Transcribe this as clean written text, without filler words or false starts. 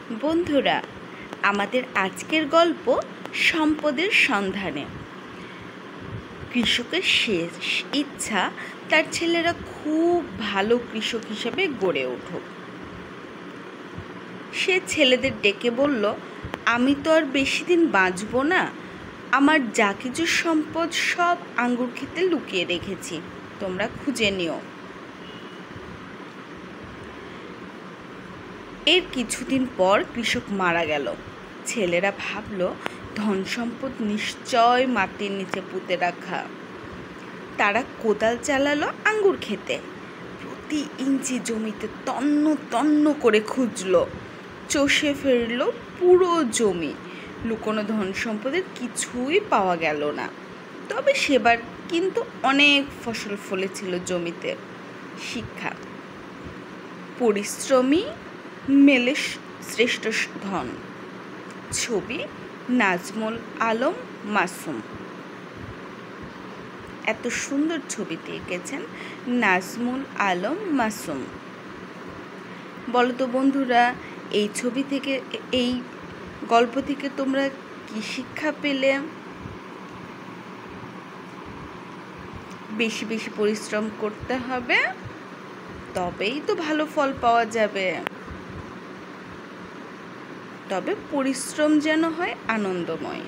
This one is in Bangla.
বন্ধুরা, আমাদের আজকের গল্প সম্পদের সন্ধানে। কৃষকের শেষ ইচ্ছা তার ছেলেরা খুব ভালো কৃষক হিসেবে গড়ে উঠুক। সে ছেলেদের ডেকে বলল, আমি তো আর বেশি দিন বাঁচব না। আমার যা কিছু সম্পদ সব আঙ্গুর খেতে লুকিয়ে রেখেছি, তোমরা খুঁজে নিও। এর কিছুদিন পর কৃষক মারা গেল। ছেলেরা ভাবল ধন সম্পদ নিশ্চয় মাটির নিচে পুঁতে রাখা। তারা কোদাল চালালো আঙ্গুর খেতে। প্রতি ইঞ্চি জমিতে তন্ন তন্ন করে খুঁজলো, চষে ফেললো পুরো জমি। লুকোনো ধন সম্পদের কিছুই পাওয়া গেল না। তবে সেবার কিন্তু অনেক ফসল ফলেছিল জমিতে। শিক্ষা: পরিশ্রমী মেলে শ্রেষ্ঠ ধন। ছবি: নাজমুল আলম মাসুম। এত সুন্দর ছবিটি এঁকেছেন নাজমুল আলম মাসুম। বলো তো বন্ধুরা, এই ছবি থেকে, এই গল্প থেকে তোমরা কি শিক্ষা পেলে? বেশি বেশি পরিশ্রম করতে হবে, তবেই তো ভালো ফল পাওয়া যাবে। তবে পরিশ্রম যেন হয় আনন্দময়।